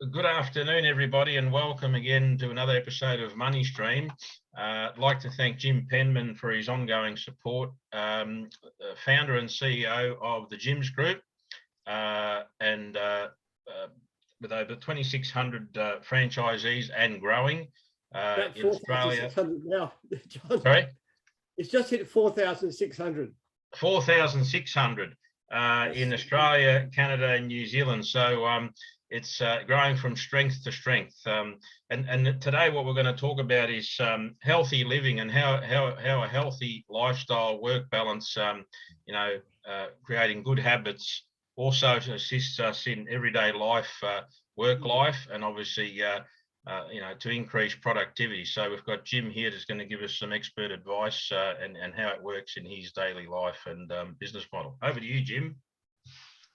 Good afternoon, everybody, and welcome again to another episode of Money Stream. I'd like to thank Jim Penman for his ongoing support, founder and CEO of the Gyms Group, and with over 2,600 franchisees and growing in Australia. Now, John. Sorry? It's just hit 4,600. 4,600 in Australia, Canada, and New Zealand. So it's growing from strength to strength. And today, what we're going to talk about is healthy living and how a healthy lifestyle, work balance, creating good habits also assists us in everyday life, work life, and obviously, to increase productivity. So we've got Jim here that's going to give us some expert advice and how it works in his daily life and business model. Over to you, Jim.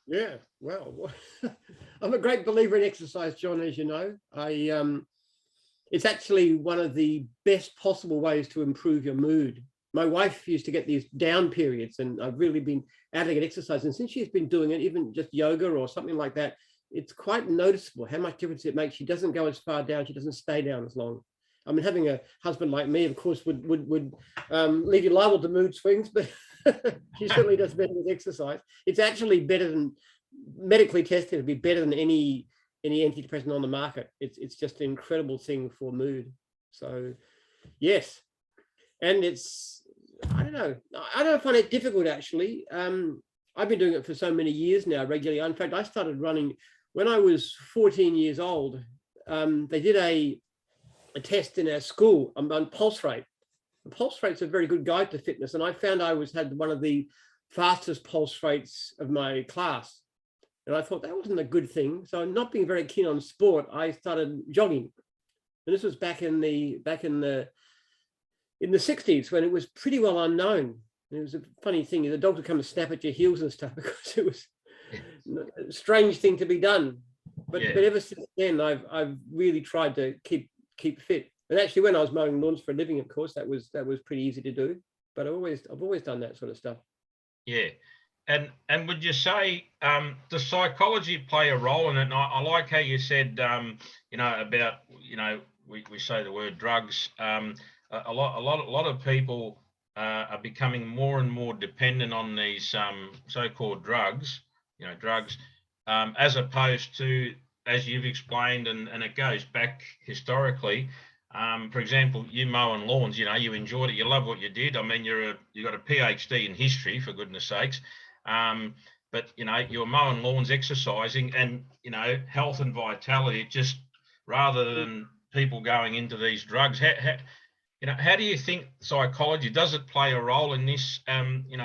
Yeah, well, I'm a great believer in exercise, John, as you know. It's actually one of the best possible ways to improve your mood. My wife used to get these down periods, and I've really been adding exercise. And since she's been doing it, even just yoga or something like that, it's quite noticeable how much difference it makes. She doesn't go as far down. She doesn't stay down as long. I mean, having a husband like me, of course, would leave you liable to mood swings, but she certainly does better with exercise. It's actually better than, medically tested, it'd be better than any antidepressant on the market. It's just an incredible thing for mood. So, yes. And I don't find it difficult, actually. I've been doing it for so many years now, regularly. In fact, I started running when I was 14 years old. They did a test in our school on pulse rate. The pulse rate's a very good guide to fitness, and I found I had one of the fastest pulse rates of my class. And I thought that wasn't a good thing. So not being very keen on sport, I started jogging. And this was back in the 60s, when it was pretty well unknown. And it was a funny thing, the dogs would come and snap at your heels and stuff because it was a strange thing to be done. But ever since then, I've really tried to keep fit. And actually, when I was mowing lawns for a living, of course, that was pretty easy to do. But I've always done that sort of stuff. Yeah. And would you say does psychology play a role in it? And I like how you said about we say the word drugs. A lot of people are becoming more and more dependent on these so-called drugs, as opposed to, as you've explained, and it goes back historically. For example, you mowing lawns, you enjoyed it, you love what you did. I mean, you got a PhD in history, for goodness sakes. But you're mowing lawns, exercising, and health and vitality. Just rather than people going into these drugs, how do you think psychology does it play a role in this?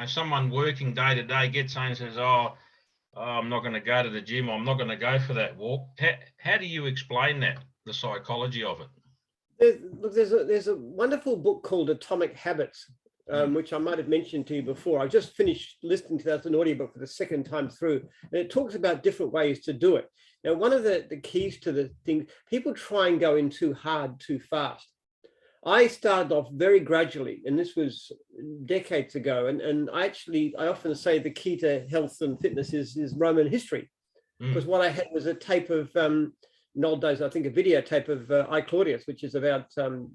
Someone working day to day gets home and says, "Oh, I'm not going to go to the gym. I'm not going to go for that walk." How do you explain that, the psychology of it? There's a wonderful book called Atomic Habits, which I might have mentioned to you before. I just finished listening to that as an audiobook for the second time through, and it talks about different ways to do it. Now, one of the keys to the thing, people try and go in too hard, too fast. I started off very gradually, and this was decades ago. And I often say the key to health and fitness is Roman history, because what I had was a tape of, in old days, I think a videotape of I Claudius, which is about, a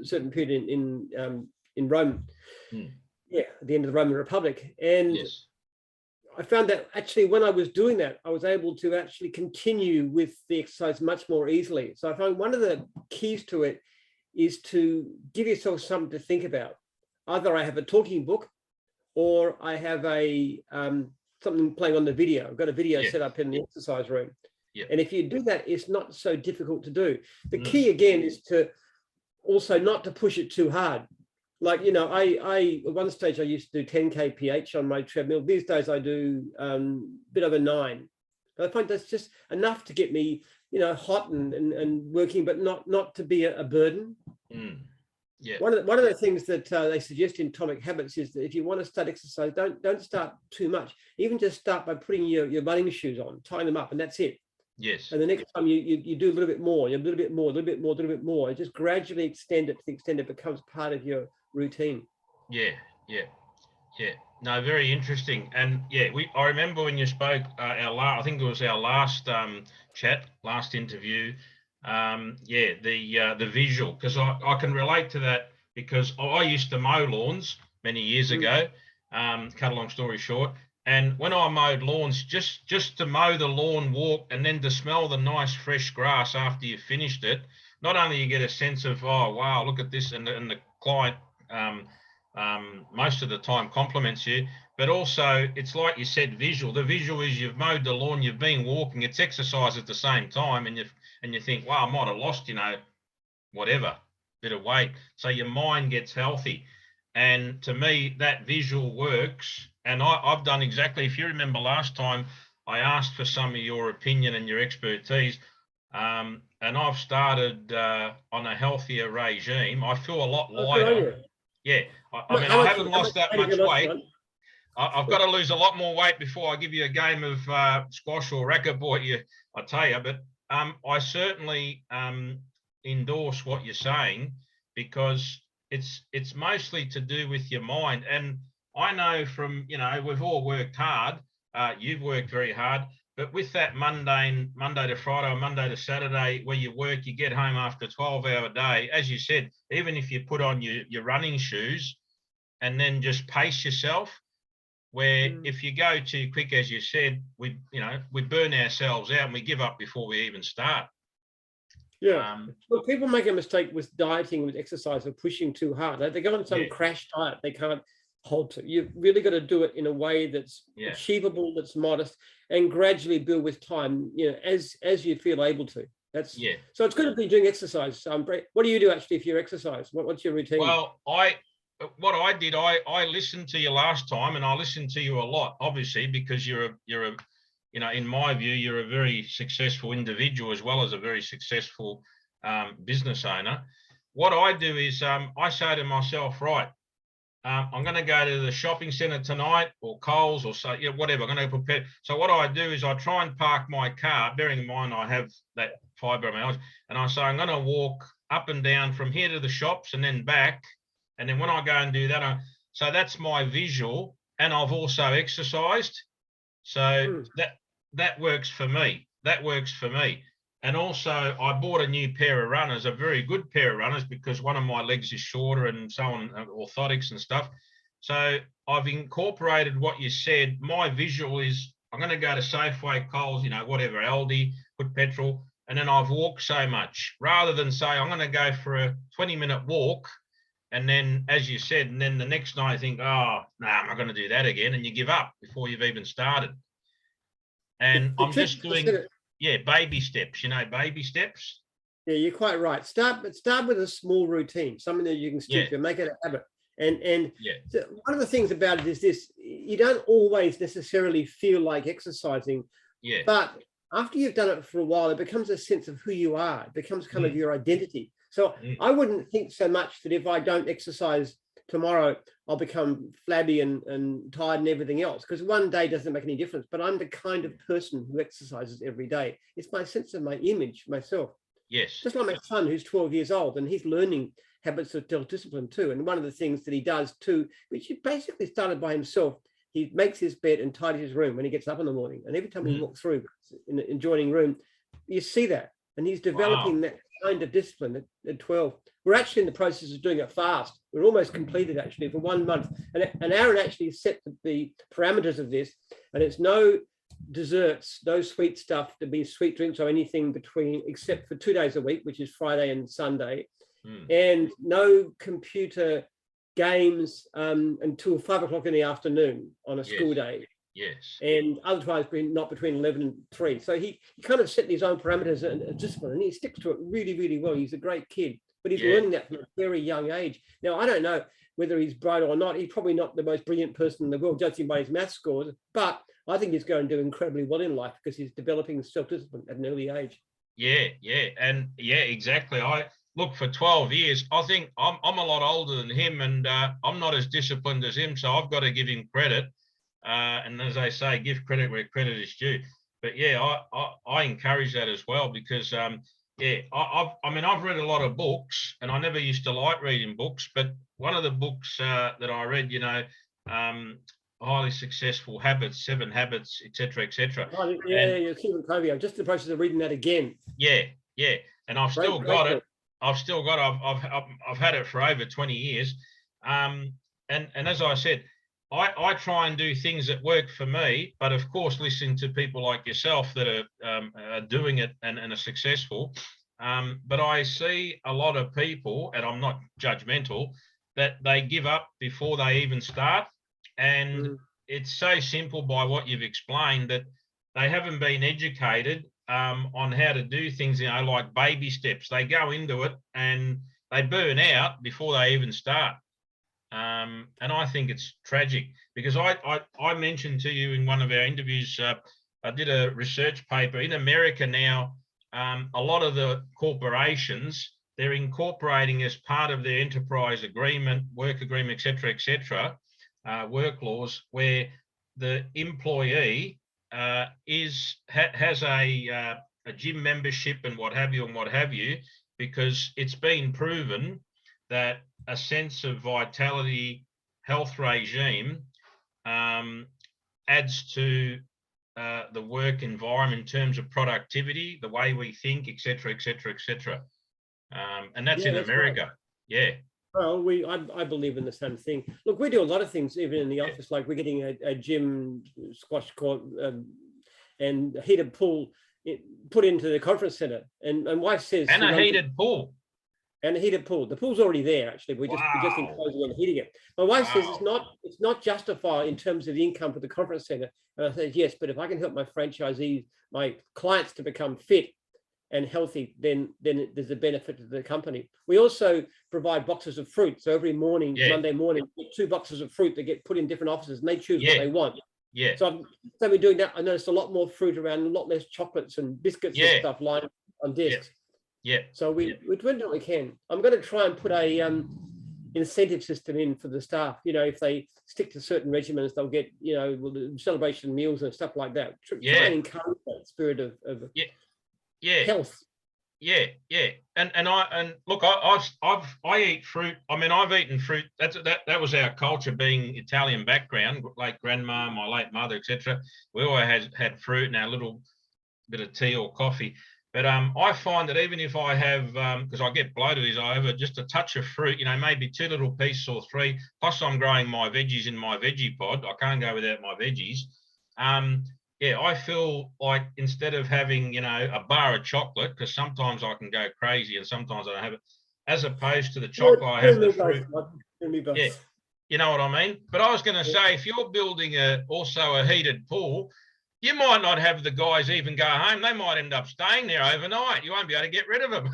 certain period in Rome, at the end of the Roman Republic. And I found that actually when I was doing that, I was able to actually continue with the exercise much more easily. So I found one of the keys to it is to give yourself something to think about. Either I have a talking book, or I have something playing on the video. I've got a video set up in the exercise room. And if you do that, it's not so difficult to do. The key again is to also not to push it too hard. Like, I at one stage I used to do 10 kph on my treadmill. These days I do a bit over 9. But I find that's just enough to get me hot and working, but not to be a burden. One of the things that they suggest in Atomic Habits is that if you want to start exercise, don't start too much. Even just start by putting your running shoes on, tying them up, and that's it. Yes. And the next time you do a little bit more, a little bit more, and just gradually extend it to the extent it becomes part of your routine. Yeah. No, very interesting. And yeah, I remember when you spoke I think it was our last chat, last interview. Yeah, the visual, because I can relate to that because I used to mow lawns many years Mm. ago. Cut a long story short, and when I mowed lawns, just to mow the lawn, walk, and then to smell the nice fresh grass after you finished it, not only you get a sense of, oh wow, look at this, and the client um, most of the time compliments you, but also it's like you said, visual. The visual is you've mowed the lawn, you've been walking, it's exercise at the same time, and you think, wow, I might have lost, whatever, bit of weight. So your mind gets healthy. And to me, that visual works. And I've done exactly, if you remember last time, I asked for some of your opinion and your expertise. And I've started on a healthier regime. I feel a lot Oh, good on lighter. you. Yeah, I mean, I haven't How much lost that weight have you much lost, weight. John? I've got to lose a lot more weight before I give you a game of squash or racquetball. I tell you, but I certainly endorse what you're saying because it's mostly to do with your mind. And I know from we've all worked hard. You've worked very hard, but with that mundane Monday to Friday or Monday to Saturday where you work, you get home after a 12-hour day. As you said, even if you put on your running shoes and then just pace yourself, where Mm. if you go too quick, as you said, we burn ourselves out and we give up before we even start. Yeah. Um, Well, people make a mistake with dieting, with exercise, or pushing too hard. They go on some yeah, crash diet they can't hold to. You've really got to do it in a way that's yeah, achievable, that's modest, and gradually build with time, as you feel able to. That's yeah. so it's good to be doing exercise. What do you do actually if you exercise? What's your routine? Well, what I did, I listened to you last time, and I listened to you a lot, obviously, because you're a in my view, you're a very successful individual as well as a very successful business owner. What I do is I say to myself, right, I'm going to go to the shopping centre tonight, or Coles, or so, whatever. I'm going to prepare. So what I do is I try and park my car, bearing in mind I have that fibromyalgia, and I say I'm going to walk up and down from here to the shops and then back, and then when I go and do that, so that's my visual, and I've also exercised. So Mm. that works for me. That works for me. And also, I bought a new pair of runners, a very good pair of runners, because one of my legs is shorter and so on, orthotics and stuff. So I've incorporated what you said. My visual is I'm going to go to Safeway, Coles, whatever, Aldi, put petrol, and then I've walked so much rather than say I'm going to go for a 20-minute walk. And then, as you said, and then the next night I think, oh, no, I'm not going to do that again. And you give up before you've even started. And The I'm trick, just I said doing, it, baby steps, baby steps. yeah, you're quite right. Start with a small routine, something that you can Yeah, stick to, make it a habit. And yeah, so one of the things about it is this: you don't always necessarily feel like exercising, yeah, but after you've done it for a while, it becomes a sense of who you are. It becomes kind of mm, your identity. So mm, I wouldn't think so much that if I don't exercise tomorrow, I'll become flabby and tired and everything else, because one day doesn't make any difference. But I'm the kind of person who exercises every day. It's my sense of my image, myself. yes, Just like my son, who's 12 years old, and he's learning habits of self-discipline too. And one of the things that he does too, which he basically started by himself, he makes his bed and tidies his room when he gets up in the morning. And every time we mm, walk through in the adjoining room, you see that. And he's wow, developing that kind of discipline at 12. We're actually in the process of doing it fast. We're almost completed actually for 1 month. And Aaron actually set the parameters of this, and it's no desserts, no sweet stuff, to be sweet drinks or anything between, except for 2 days a week, which is Friday and Sunday, mm, and no computer games until 5 o'clock in the afternoon on a yes, school day, yes, and otherwise not between 11 and 3. So he kind of set his own parameters and discipline, and he sticks to it really, really well. He's a great kid, but he's yeah, learning that from a very young age. Now, I don't know whether he's bright or not. He's probably not the most brilliant person in the world, judging by his math scores, but I think he's going to do incredibly well in life because he's developing self-discipline at an early age. yeah, and yeah, exactly. I look, for 12 years. I think I'm a lot older than him, and I'm not as disciplined as him, so I've got to give him credit. And as they say, give credit where credit is due. But yeah, I encourage that as well because yeah, I mean I've read a lot of books, and I never used to like reading books, but one of the books that I read, um, highly successful habits, 7 habits, etc., etc. Oh, yeah, Stephen Covey. I'm just in the process of reading that again. Yeah, yeah, and I've still Great got it. book. I've had it for over 20 years. And as I said, I try and do things that work for me, but of course, listening to people like yourself that are doing it and are successful. But I see a lot of people, and I'm not judgmental, that they give up before they even start. And it's so simple by what you've explained that they haven't been educated on how to do things, like baby steps. They go into it and they burn out before they even start. And I think it's tragic because I mentioned to you in one of our interviews, I did a research paper in America now. A lot of the corporations, they're incorporating as part of their enterprise agreement, work agreement, et cetera, work laws, where the employee has a gym membership and what have you, because it's been proven that a sense of vitality health regime adds to the work environment in terms of productivity, the way we think, etc., etc., etc. And that's in America. Right. Yeah. Well, I believe in the same thing. Look, we do a lot of things, even in the office, like we're getting a gym, squash court, and a heated pool put into the conference center. And wife says, and a heated pool. And a heated pool. The pool's already there, actually. We're just enclosing and heating it. My wife says it's not justified in terms of the income for the conference center. And I said, yes, but if I can help my franchisees, my clients to become fit and healthy, then there's a benefit to the company. We also provide boxes of fruit. So every morning, Monday morning, 2 boxes of fruit that get put in different offices and they choose what they want. Yeah. So we're doing that. I noticed a lot more fruit around, a lot less chocolates and biscuits and stuff lying on desks. Yeah. So we're doing what we can. I'm going to try and put a incentive system in for the staff. If they stick to certain regimens, they'll get celebration meals and stuff like that. Try and encourage that spirit of health. Yeah. And look, I eat fruit. I mean, I've eaten fruit. That was our culture, being Italian background, like grandma, my late mother, etc. We always had fruit and our little bit of tea or coffee. But I find that even if I have, because I get bloated as I have just a touch of fruit, maybe 2 little pieces or 3, plus I'm growing my veggies in my veggie pod. I can't go without my veggies. I feel like instead of having, a bar of chocolate, because sometimes I can go crazy and sometimes I don't have it, as opposed to the chocolate, I have the fruit. Yeah, you know what I mean? But I was going to say, if you're building also a heated pool, you might not have the guys even go home. They might end up staying there overnight. You won't be able to get rid of them.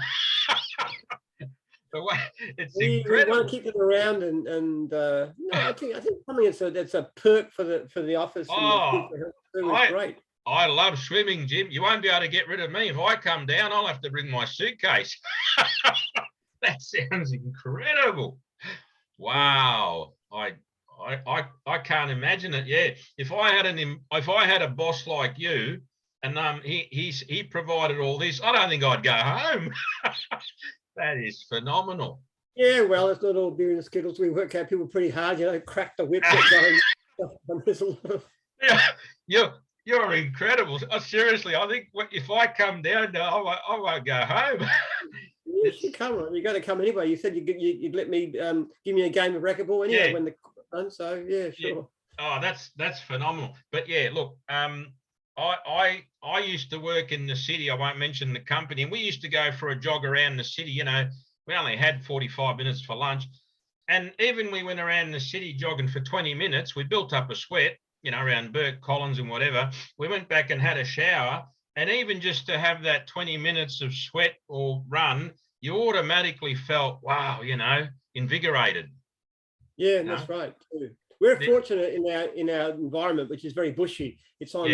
It's incredible. We want to keep them around, and no, I think something that's a perk for the office. Oh, it's great. I love swimming, Jim. You won't be able to get rid of me. If I come down, I'll have to bring my suitcase. That sounds incredible. Wow. I can't imagine it. Yeah, if I had a boss like you, and he provided all this, I don't think I'd go home. That is phenomenal. Yeah, well, it's not all beer and skittles. We work out people pretty hard, crack the whip. Yeah, you're incredible. Seriously, I think if I come down, I won't go home. You should come. You got to come anyway. You said you'd let me give me a game of racquetball anyway when the done. So yeah, sure. Oh, that's phenomenal. But yeah, look, I used to work in the city. I won't mention the company, and we used to go for a jog around the city. We only had 45 minutes for lunch, and even we went around the city jogging for 20 minutes. We built up a sweat, around Burke Collins and whatever. We went back and had a shower, and even just to have that 20 minutes of sweat or run, you automatically felt, wow, invigorated. Yeah, that's right too. We're fortunate in our environment, which is very bushy. It's on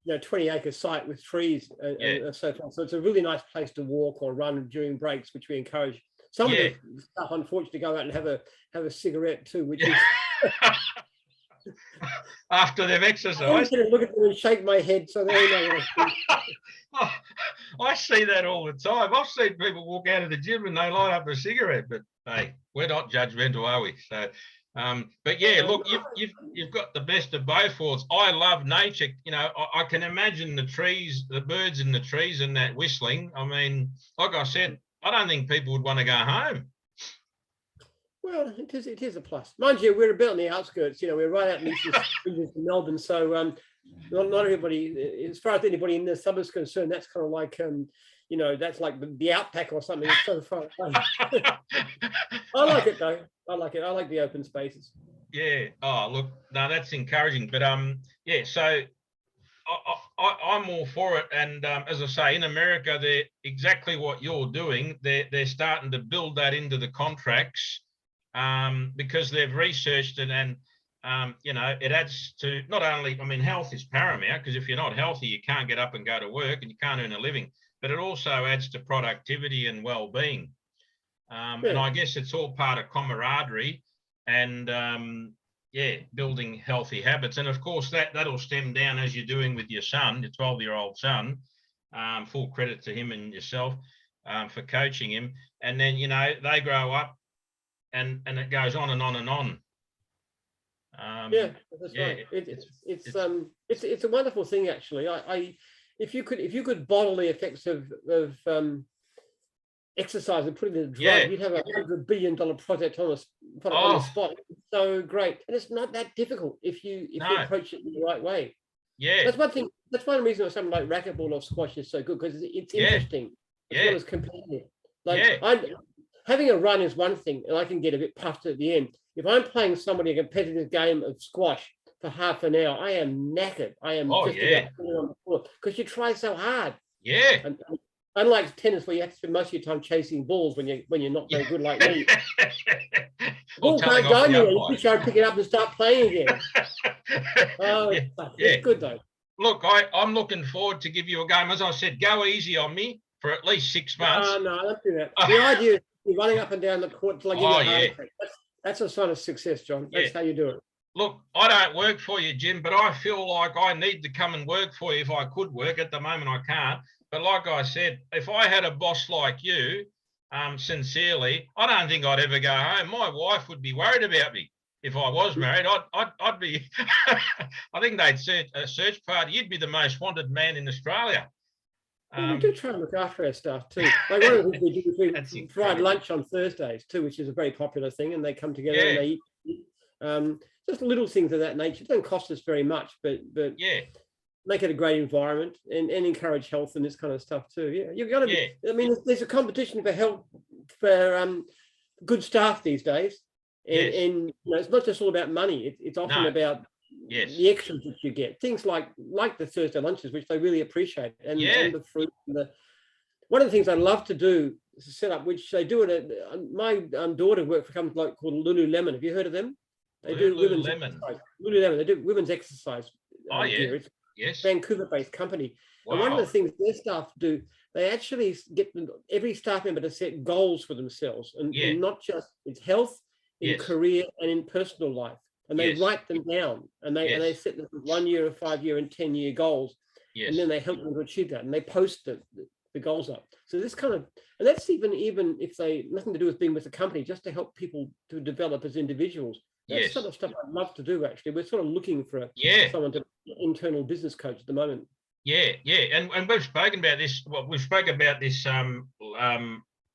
20-acre site with trees and so forth. So it's a really nice place to walk or run during breaks, which we encourage. Some of the stuff, unfortunately, go out and have a cigarette too, which is after they've exercised. I look at them and shake my head so they know what I see that all the time. I've seen people walk out of the gym and they light up a cigarette, but hey, we're not judgmental, are we? So But yeah, look, you've got the best of both worlds. I love nature. You know, I can imagine the trees, the birds in the trees, and that whistling. I mean, like I said, I don't think people would want to go home. Well, it is a plus. Mind you, we're about on the outskirts. You know, we're right out in Eastern Melbourne, so not everybody, as far as anybody in the suburbs is concerned, that's kind of like you know, that's like the outback or something. It's so far away. I like it though. I like it. I like the open spaces. Yeah. Oh, look, no, that's encouraging. But yeah. So I'm all for it. And as I say, in America, they're exactly what you're doing. They're starting to build that into the contracts because they've researched it, and you know, it adds to not only. I mean, health is paramount, because if you're not healthy, you can't get up and go to work, and you can't earn a living. But it also adds to productivity and well-being. And I guess it's all part of camaraderie and yeah, building healthy habits. And of course, that'll stem down, as you're doing with your son, your 12-year-old son. Full credit to him and yourself for coaching him. And then, you know, they grow up and it goes on and on and on. Yeah, that's right. It's a wonderful thing, actually. If you could bottle the effects of exercise and put it in a drug, you'd have a $100 billion project on the spot. It's so great, and it's not that difficult if you approach it in the right way. Yeah, that's one thing. That's one reason something like racquetball or squash is so good, because it's interesting as well as competitive. Like having a run is one thing, and I can get a bit puffed at the end. If I'm playing somebody a competitive game of squash for half an hour, I am knackered. I am just about falling on the floor because you try so hard. Yeah. And unlike tennis, where you have to spend most of your time chasing balls when you're not very good like me. Ball can't go anywhere. You try to pick it up and start playing again. It's good though. Look, I'm looking forward to give you a game. As I said, go easy on me for at least 6 months. No, don't do that. The idea is you're running up and down the court till I give you a heart attack. That's a sign of success, John. That's how you do it. Look, I don't work for you, Jim, but I feel like I need to come and work for you if I could work. At the moment, I can't. But like I said, if I had a boss like you, sincerely, I don't think I'd ever go home. My wife would be worried about me if I was married. I'd be. I think they'd search party. You'd be the most wanted man in Australia. Well, we do try and look after our staff too. Like one of the things we do is we provide lunch on Thursdays too, which is a very popular thing, and they come together and they eat. Just little things of that nature. It doesn't cost us very much, but make it a great environment and encourage health and this kind of stuff too. Yeah, you've got to be. I mean, there's a competition for health for good staff these days, and you know, it's not just all about money. It's often about the extras that you get. Things like the Thursday lunches, which they really appreciate, and the fruit. And one of the things I love to do is a setup, which they do it. My daughter worked for a company called Lululemon. Have you heard of them? They do women's exercise. Lululemon. They do women's exercise. It's a Vancouver-based company. Wow. And one of the things their staff do, they actually get every staff member to set goals for themselves, and not just in health, in career, and in personal life. And they write them down, and they set them 1 year, 5 year, and 10-year goals, and then they help them to achieve that, and they post the goals up. So this kind of, and that's even if they nothing to do with being with the company, just to help people to develop as individuals. That's sort of stuff I'd love to do. Actually, we're sort of looking for someone to internal business coach at the moment. And we've spoken about this. Well, we spoke about this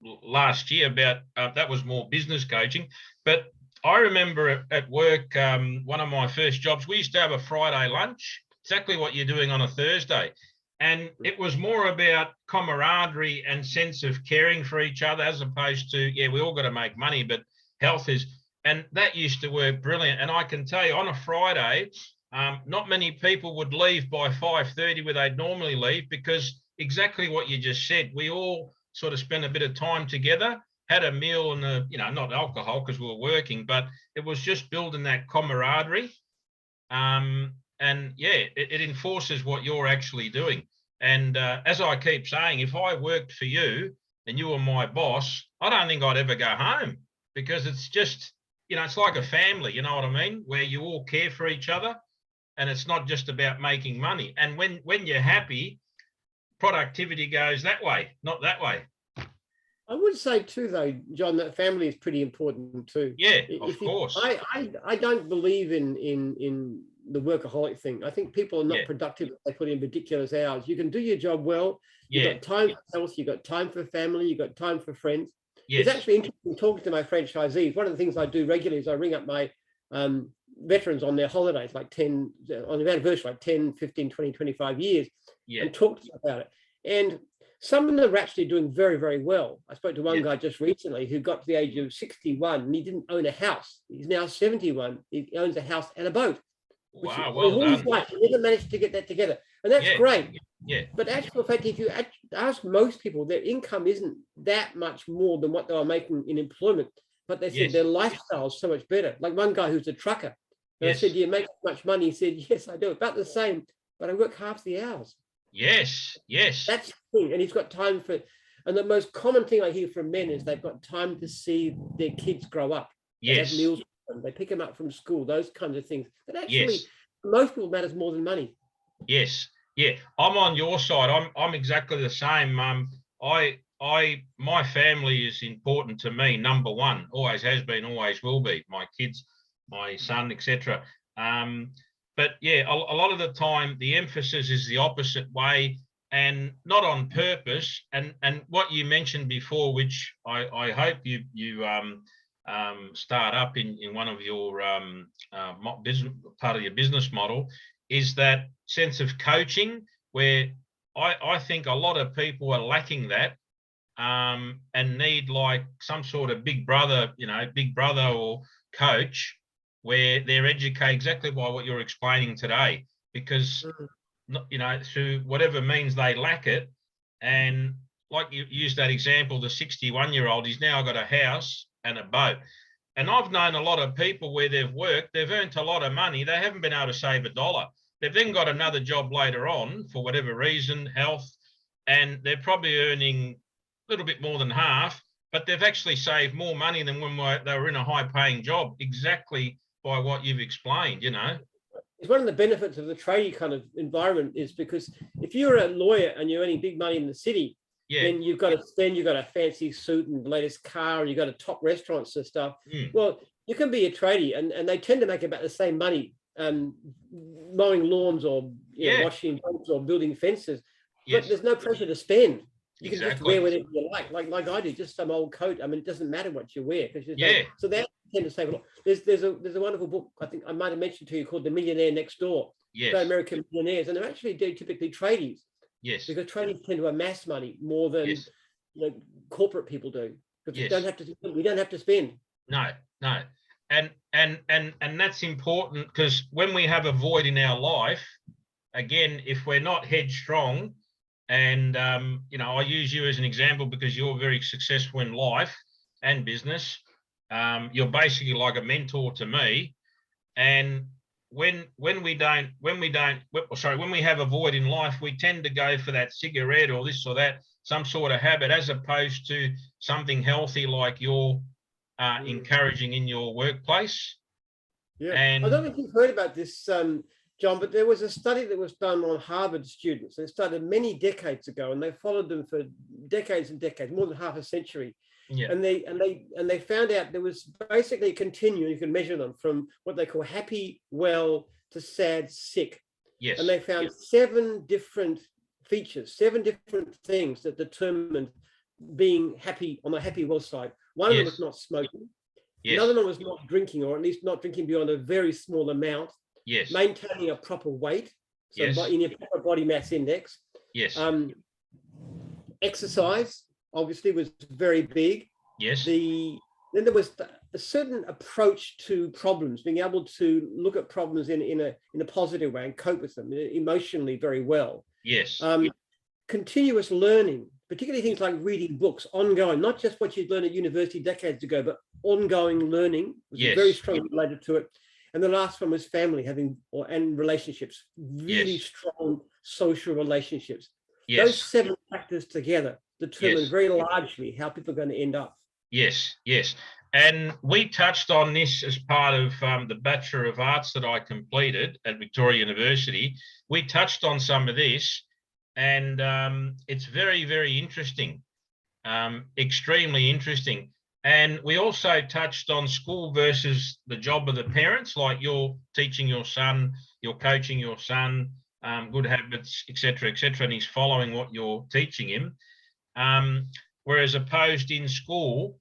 last year about that was more business coaching. But I remember at work, one of my first jobs, we used to have a Friday lunch, exactly what you're doing on a Thursday. And it was more about camaraderie and sense of caring for each other, as opposed to, we all got to make money, but health is. And that used to work brilliant. And I can tell you, on a Friday, not many people would leave by 5:30 where they'd normally leave, because exactly what you just said, we all sort of spent a bit of time together, had a meal and, not alcohol because we were working, but it was just building that camaraderie. It enforces what you're actually doing. And as I keep saying, if I worked for you and you were my boss, I don't think I'd ever go home, because it's just, it's like a family, you know what I mean? Where you all care for each other, and it's not just about making money. And when you're happy, productivity goes that way, not that way. I would say too, though, John, that family is pretty important too. Yeah, of If you, course. I don't believe in the workaholic thing. I think people are not Yeah. productive if they put in ridiculous hours. You can do your job well. You've Yeah. got time for health. You've got time for family. You've got time for friends. Yes. It's actually interesting talking to my franchisees. One of the things I do regularly is I ring up my veterans on their holidays, like 10, on their anniversary, like 10, 15, 20, 25 years, Yeah. and talk to them about it. And some of them are actually doing very, very well. I spoke to one guy just recently who got to the age of 61 and he didn't own a house. He's now 71. He owns a house and a boat. Wow, well done. He never managed to get that together. And that's great. Yeah. But actually, in fact, if you ask most people, their income isn't that much more than what they were making in employment. But they said their lifestyle is so much better. Like one guy who's a trucker. And I said, do you make much money? He said, yes, I do. About the same, but I work half the hours. Yes, yes. That's the thing. And he's got time for, and the most common thing I hear from men is they've got time to see their kids grow up. They have meals with them. They pick them up from school, those kinds of things. But actually, most people matters more than money. Yes. Yeah. I'm on your side. I'm exactly the same. My family is important to me, number one. Always has been, always will be. My kids, my son, etc. But yeah, a lot of the time the emphasis is the opposite way, and not on purpose. And what you mentioned before, which I hope you start up in one of your business, part of your business model, is that sense of coaching, where I think a lot of people are lacking that, and need like some sort of big brother or coach, where they're educated exactly by what you're explaining today, because through whatever means they lack it. And like you used that example, the 61-year-old, he's now got a house and a boat. And I've known a lot of people where they've worked, they've earned a lot of money, they haven't been able to save $1. They've then got another job later on for whatever reason, health, and they're probably earning a little bit more than half, but they've actually saved more money than when they were in a high-paying job, exactly by what you've explained, It's one of the benefits of the tradie kind of environment, is because if you're a lawyer and you're earning big money in the city, then you've got a fancy suit and the latest car, and you've got a top restaurants and stuff. Well, you can be a tradie, and they tend to make about the same money mowing lawns or washing boats or building fences, but there's no pressure to spend. You can just wear whatever you like I do, just some old coat. I mean, it doesn't matter what you wear, because so they tend to save a lot. There's a wonderful book, I think I might have mentioned to you, called The Millionaire Next Door. About American millionaires, and they're actually typically tradies. Yes, because tradies tend to amass money more than corporate people do, because we don't have to spend. No. And that's important, because when we have a void in our life, again, if we're not headstrong, and I use you as an example because you're very successful in life and business. You're basically like a mentor to me. And when we have a void in life, we tend to go for that cigarette or this or that, some sort of habit, as opposed to something healthy like you're encouraging in your workplace. Yeah, and I don't know if you've heard about this, John, but there was a study that was done on Harvard students. They started many decades ago, and they followed them for decades and decades, more than half a century. Yeah. And they found out there was basically a continuum. You can measure them from what they call happy, well, to sad, sick. Yes. And they found 7 different features, 7 different things that determined being happy on the happy, well side. One of them was not smoking. Another one was not drinking, or at least not drinking beyond a very small amount. Yes. Maintaining a proper weight, so in your proper body mass index. Yes. Exercise obviously was very big. Yes. Then there was a certain approach to problems, being able to look at problems in a positive way and cope with them emotionally very well. Yes. Continuous learning, particularly things like reading books, ongoing, not just what you'd learned at university decades ago, but ongoing learning was very strongly related to it. And the last one was family, and relationships, really strong social relationships. Yes. Those 7 factors together determine very largely how people are going to end up. Yes. And we touched on this as part of the Bachelor of Arts that I completed at Victoria University. We touched on some of this, and it's very, very interesting. Extremely interesting. And we also touched on school versus the job of the parents, like you're teaching your son, you're coaching your son, good habits, etc., and he's following what you're teaching him. Whereas opposed in school,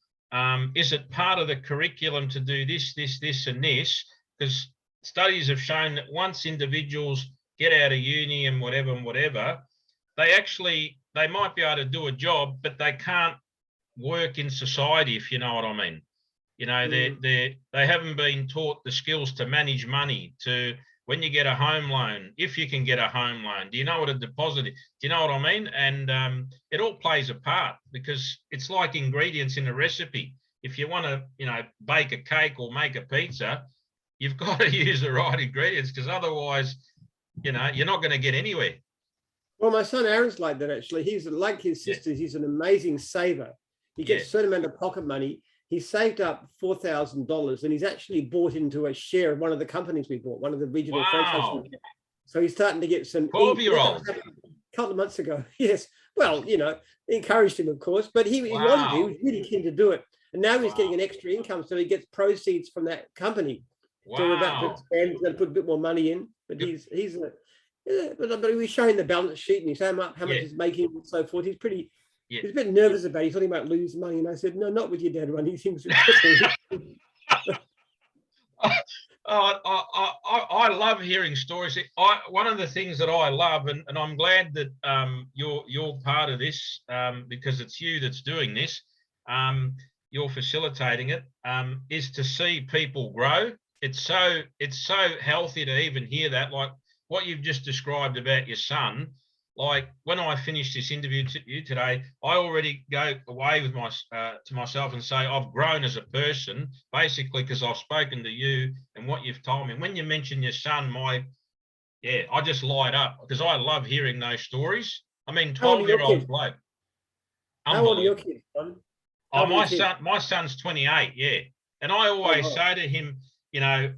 is it part of the curriculum to do this, and this? Because studies have shown that once individuals get out of uni and whatever, they might be able to do a job, but they can't work in society, if you know what I mean. You know, they haven't been taught the skills to manage money, to when you get a home loan, if you can get a home loan, do you know what a deposit is? Do you know what I mean? And it all plays a part, because it's like ingredients in a recipe. If you want to, you know, bake a cake or make a pizza, you've got to use the right ingredients, because otherwise, you know, you're not going to get anywhere. Well, my son Aaron's like that, actually. He's like his sisters. He's an amazing saver. He gets a certain amount of pocket money. He saved up $4,000 and he's actually bought into a share of one of the companies we bought, one of the regional franchises. So he's starting to get some 12-year-old. A couple of months ago. Yes. Well, you know, encouraged him, of course, but he wanted to. He was really keen to do it. And now he's getting an extra income. So he gets proceeds from that company. So we're about to expand, he's going to put a bit more money in. But but we're showing the balance sheet and he's how much he's making and so forth. He's pretty. He's a bit nervous about it. He's talking about losing money. And I said, no, not with your dad, Ron. He thinks it's I love hearing stories. One of the things that I love, and I'm glad that you're part of this, because it's you that's doing this, you're facilitating it, is to see people grow. It's so healthy to even hear that, like what you've just described about your son. Like when I finish this interview to you today, I already go away with to myself and say I've grown as a person, basically because I've spoken to you and what you've told me. When you mention your son, I just light up, because I love hearing those stories. I mean, 12-year-old bloke. How old are your kids, John? Oh, my son's 28, yeah. And I always say to him, you know,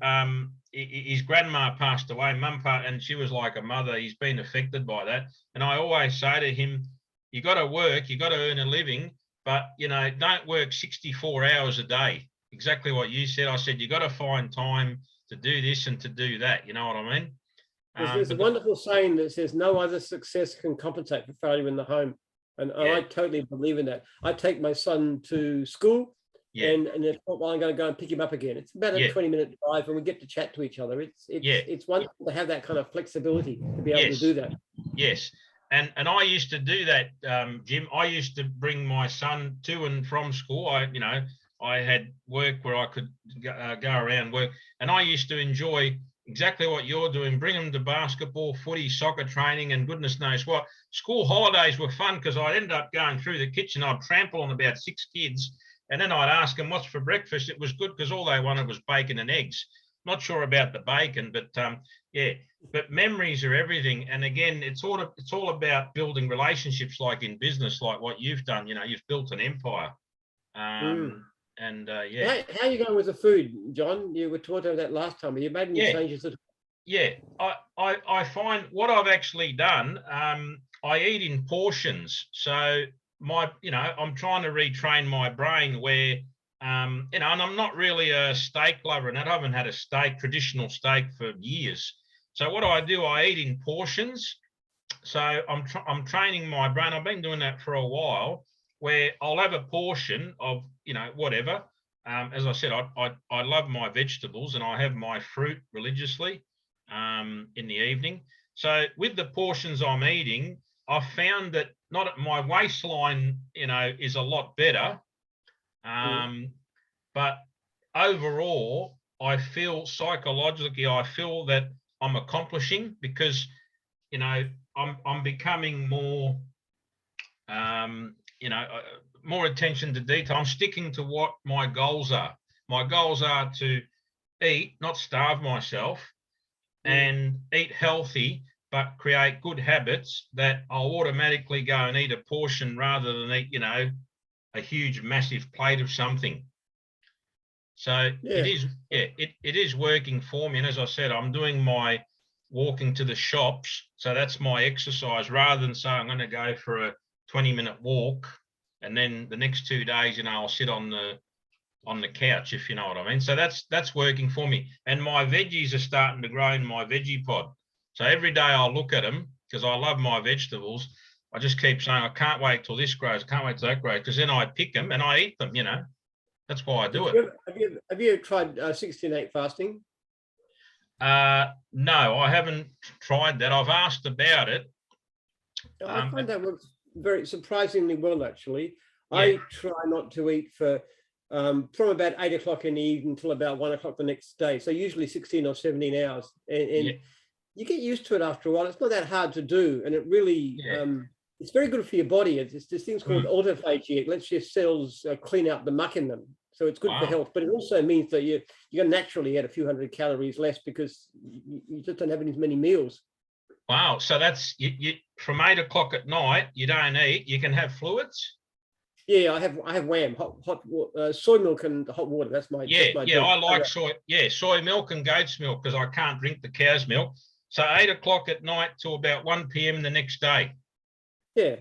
his grandma passed away, and she was like a mother. He's been affected by that. And I always say to him, you got to work, you got to earn a living, but, you know, don't work 64 hours a day. Exactly what you said. I said, you got to find time to do this and to do that. You know what I mean? There's a wonderful saying that says, no other success can compensate for failure in the home. And I totally believe in that. I take my son to school. And while I'm going to go and pick him up again, it's about a 20-minute drive, and we get to chat to each other. It's wonderful to have that kind of flexibility to be able to do that. Yes, and I used to do that, Jim. I used to bring my son to and from school. I had work where I could go around work, and I used to enjoy exactly what you're doing. Bring them to basketball, footy, soccer training, and goodness knows what. School holidays were fun because I'd end up going through the kitchen. I'd trample on about 6 kids. And then I'd ask them, what's for breakfast? It was good because all they wanted was bacon and eggs. Not sure about the bacon, but but memories are everything. And again, it's all about building relationships, like in business, like what you've done. You know, you've built an empire. And How are you going with the food, John? You were talking about that last time. Have you made any changes? I find what I've actually done, I eat in portions. So I'm trying to retrain my brain where, and I'm not really a steak lover, and I haven't had a traditional steak for years. So what do? I eat in portions. So I'm training my brain. I've been doing that for a while, where I'll have a portion of, whatever. As I said, I love my vegetables, and I have my fruit religiously in the evening. So with the portions I'm eating, I've found that my waistline, is a lot better. But overall, I feel psychologically, that I'm accomplishing, because, I'm becoming more, more attention to detail. I'm sticking to what my goals are. My goals are to eat, not starve myself, and eat healthy, but create good habits that I'll automatically go and eat a portion rather than eat, a huge, massive plate of something. So it is working for me. And as I said, I'm doing my walking to the shops. So that's my exercise, rather than say I'm going to go for a 20-minute walk. and then the next 2 days, you know, I'll sit on the couch, if you know what I mean. So that's working for me. And my veggies are starting to grow in my veggie pod. So every day I'll look at them because I love my vegetables. I just keep saying, I can't wait till this grows. I can't wait till that grows, because then I pick them and I eat them, you know. That's why I do it. Have you tried 16/8 fasting? No, I haven't tried that. I've asked about it. I find that works very surprisingly well, actually. Yeah. I try not to eat for from about 8 o'clock in the evening until about 1 o'clock the next day. So usually 16 or 17 hours. And you get used to it after a while. It's not that hard to do. And it really, it's very good for your body. It's this thing's called autophagy. It lets your cells clean out the muck in them. So it's good for health. But it also means that you're going to naturally add a few hundred calories less because you just don't have as many meals. Wow. So that's, you from 8 o'clock at night, you don't eat, you can have fluids? Yeah, I have wham, hot soy milk and hot water. That's my drink. I like soy. Yeah, soy milk and goat's milk, because I can't drink the cow's milk. So 8 o'clock at night to about 1 p.m. the next day. Yeah.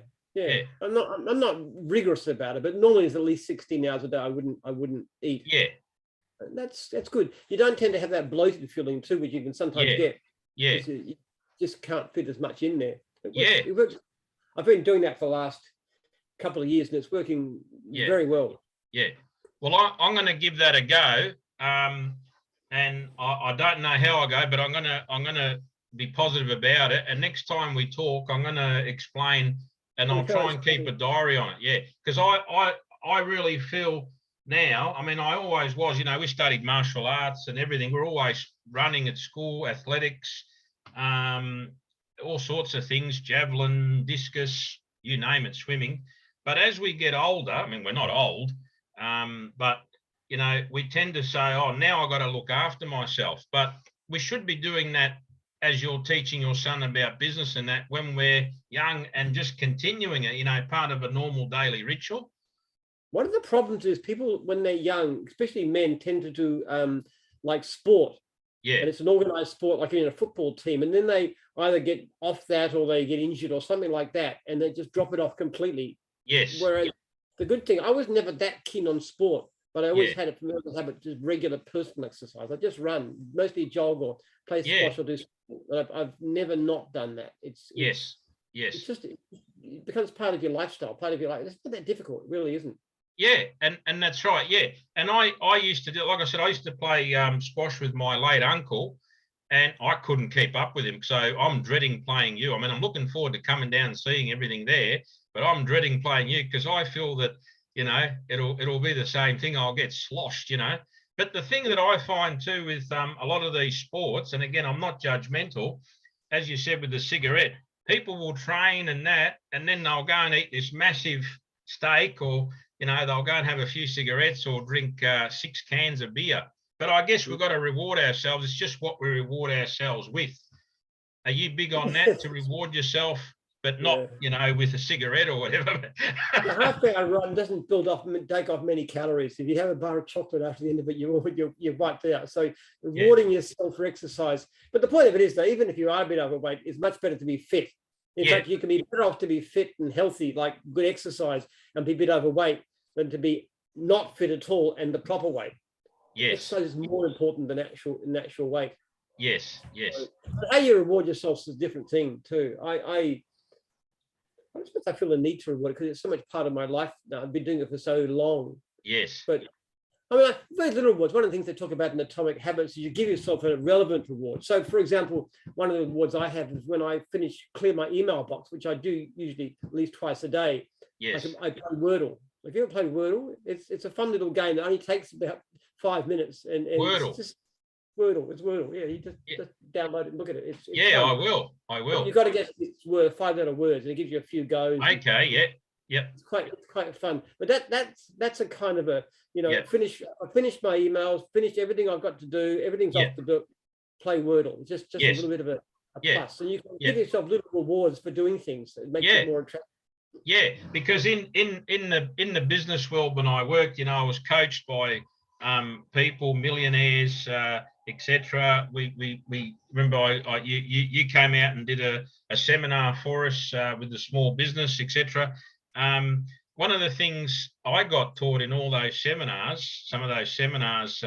I'm not rigorous about it, but normally it's at least 16 hours a day. I wouldn't eat. Yeah. That's good. You don't tend to have that bloated feeling too, which you can sometimes get. Yeah. You just can't fit as much in there. It works. I've been doing that for the last couple of years and it's working very well. Yeah. Well, I'm going to give that a go. And I don't know how I go, but I'm going to be positive about it. And next time we talk, I'm going to explain, and I'll try and keep a diary on it. Yeah. Because I really feel now, I mean, I always was, you know, we studied martial arts and everything. We're always running at school, athletics, all sorts of things, javelin, discus, you name it, swimming. But as we get older, I mean, we're not old, but, you know, we tend to say, oh, now I've got to look after myself. But we should be doing that as you're teaching your son about business and that when we're young, and just continuing it, you know, part of a normal daily ritual. One of the problems is people, when they're young, especially men, tend to do like sport. Yeah. And it's an organized sport, like in a football team. And then they either get off that or they get injured or something like that. And they just drop it off completely. Yes. Whereas the good thing, I was never that keen on sport, but I always had a familiar habit, just regular personal exercise. I just run, mostly jog or play squash or do sport. I've never not done that. It's just, it becomes part of your lifestyle, part of your life. It's not that difficult. It really isn't. Yeah, and that's right. Yeah, and I used to do, like I said, I used to play squash with my late uncle, and I couldn't keep up with him. So I'm dreading playing you. I mean, I'm looking forward to coming down and seeing everything there, but I'm dreading playing you because I feel that, you know, it'll be the same thing. I'll get sloshed, you know. But the thing that I find too with a lot of these sports, and again, I'm not judgmental, as you said with the cigarette, people will train and that, and then they'll go and eat this massive steak, or, you know, they'll go and have a few cigarettes or drink 6 cans of beer. But I guess we've got to reward ourselves. It's just what we reward ourselves with. Are you big on that, to reward yourself, but not, you know, with a cigarette or whatever? The half-hour run doesn't take off many calories. If you have a bar of chocolate after the end of it, you're wiped out. So rewarding yourself for exercise. But the point of it is that even if you are a bit overweight, it's much better to be fit. In fact, you can be better off to be fit and healthy, like good exercise, and be a bit overweight, than to be not fit at all and the proper weight. Yes. Exercise is more important than actual weight. Yes. So, how you reward yourself is a different thing too. I suppose I feel the need to reward it because it's so much part of my life now. I've been doing it for so long. Yes. But I mean, very little rewards. One of the things they talk about in Atomic Habits is you give yourself a relevant reward. So, for example, one of the rewards I have is when I clear my email box, which I do usually at least twice a day. Yes. I play Wordle. If you ever played Wordle, it's a fun little game that only takes about 5 minutes. And Wordle. It's just Wordle. It's Wordle. Yeah, you just download it and look at it. It's fun. I will. But you've got to get its 5-letter words, and it gives you a few goes. Okay. Yeah. It's quite fun. But that's a kind of a, you know, I finished my emails, finished everything I've got to do, everything's off the book, play Wordle. Just a little bit of a plus. And you can give yourself little rewards for doing things. It makes it more attractive. Yeah, because in the business world when I worked, you know, I was coached by people, millionaires, etc. We remember you came out and did a seminar for us with the small business, etc. one of the things I got taught in all those seminars, some of those seminars,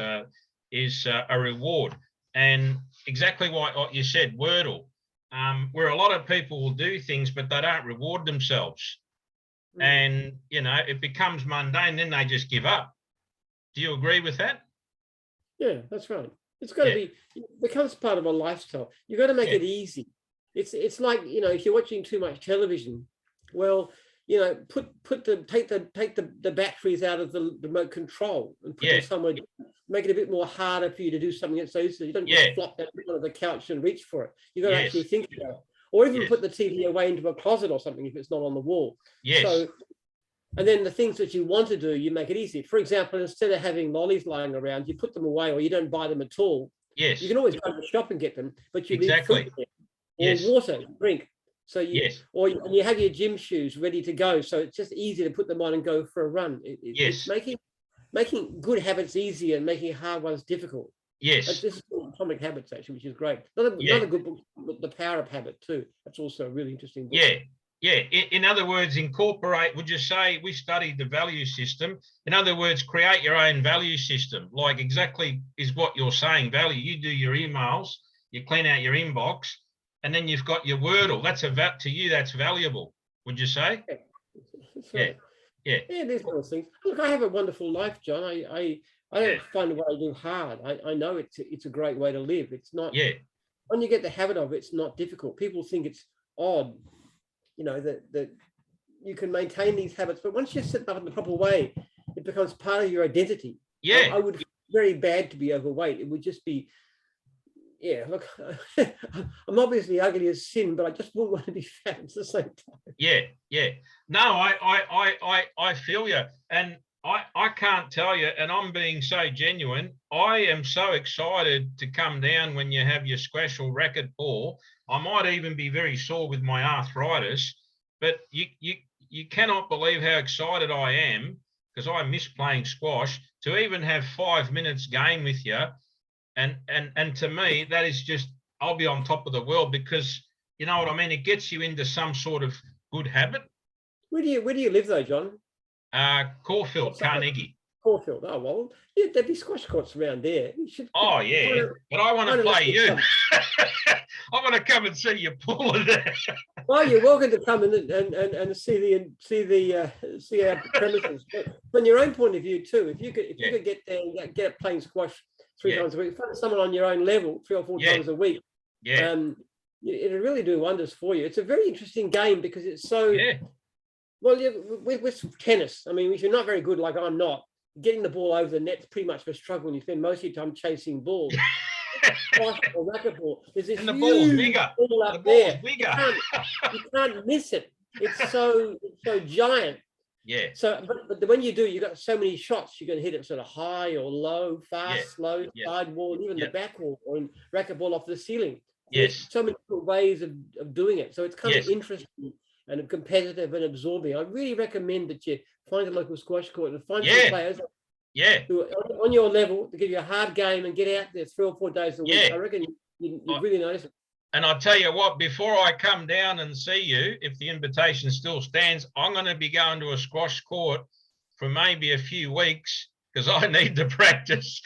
is a reward. And exactly what you said, Wordle, where a lot of people will do things, but they don't reward themselves. And, you know, it becomes mundane, then they just give up. Do you agree with that? Yeah, that's right. It's got to be, it becomes part of a lifestyle. You've got to make it easy. It's like, you know, if you're watching too much television, well, you know, take the batteries out of the remote control and put them somewhere, make it a bit more harder for you to do something that's so easy. You don't just flop that on the couch and reach for it. You've got to actually think about it. Or even put the TV away into a closet or something if it's not on the wall. So, and then the things that you want to do, you make it easy. For example, instead of having lollies lying around, you put them away or you don't buy them at all. You can always go to the shop and get them, but you leave fruit there, or water, drink. So you, or you have your gym shoes ready to go. So it's just easy to put them on and go for a run. It's making good habits easier and making hard ones difficult. This is Atomic Habits, actually, which is great. Another good book, The Power of Habit, too. That's also a really interesting book. In other words, incorporate, would you say, we studied the value system. In other words, create your own value system, like exactly is what you're saying, value. You do your emails, you clean out your inbox, and then you've got your Wordle. That's to you, that's valuable, would you say? These sort of things. Look, I have a wonderful life, John. I don't find what I do hard. I know it's a great way to live. It's not, when you get the habit of it, it's not difficult. People think it's odd, you know, that you can maintain these habits, but once you set them up in the proper way, it becomes part of your identity. I would feel very bad to be overweight. It would just be, look, I'm obviously ugly as sin, but I just wouldn't want to be fat at the same time. No, I feel you. And I can't tell you, and I'm being so genuine, I am so excited to come down when you have your squash or racket ball. I might even be very sore with my arthritis, but you cannot believe how excited I am, because I miss playing squash, to even have 5 minutes game with you. And to me, that is just, I'll be on top of the world, because you know what I mean? It gets you into some sort of good habit. Where do you live though, John? Caulfield, Carnegie. Caulfield. Oh, well, there'd be squash courts around there. But I want to play you. I want to come and see you pull it. Well, you're welcome to come and see our premises. But from your own point of view too, if you could get there and get playing squash 3 times a week, find someone on your own level 3 or 4 times a week. It'll really do wonders for you. It's a very interesting game because it's so. Well, with tennis, I mean, if you're not very good, like I'm not, getting the ball over the net's pretty much a struggle, and you spend most of your time chasing balls. Or racquetball, there's this huge ball up there. You can't miss it. It's so giant. So, but when you do, you've got so many shots. You can hit it sort of high or low, fast, slow, side wall, even the back wall, or in racquetball off the ceiling. There's so many different ways of doing it. So it's kind of interesting and competitive and absorbing. I really recommend that you find a local squash court and find some players who are on your level to give you a hard game and get out there 3 or 4 days a week. I reckon you really notice it. And I'll tell you what, before I come down and see you, if the invitation still stands, I'm going to be going to a squash court for maybe a few weeks, because I need to practice.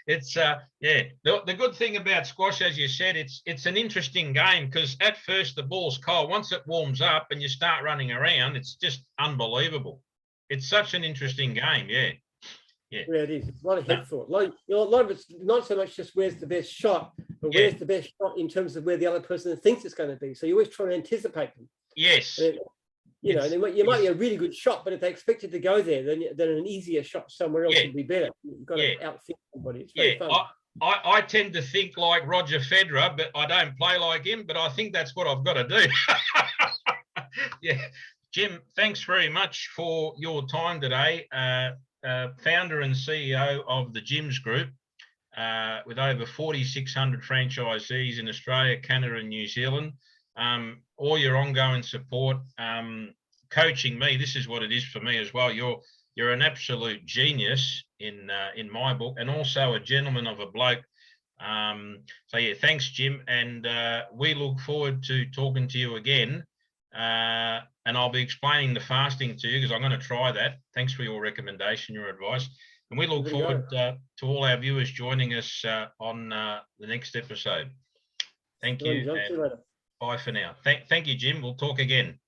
It's the good thing about squash, as you said, it's an interesting game, because at first the ball's cold. Once it warms up and you start running around, it's just unbelievable. It's such an interesting game. Yeah, it is. It's a lot of head thought. A lot of it's not so much just where's the best shot, but where's the best shot in terms of where the other person thinks it's going to be. So you always try to anticipate them. You know, you might be a really good shot, but if they expect it to go there, then an easier shot somewhere else would be better. You've got to outthink somebody. It's very fun. I tend to think like Roger Federer, but I don't play like him. But I think that's what I've got to do. Jim, thanks very much for your time today. Founder and CEO of the Gyms Group, with over 4,600 franchisees in Australia, Canada, and New Zealand. All your ongoing support, coaching me. This is what it is for me as well. You're an absolute genius in my book, and also a gentleman of a bloke. Thanks, Jim, and we look forward to talking to you again. and I'll be explaining the fasting to you because I'm going to try that. Thanks for your recommendation, your advice. And we look Give it a forward to all our viewers joining us on the next episode. Thank Go on, you, John. See you and later. bye for now. Thank you, Jim. We'll talk again.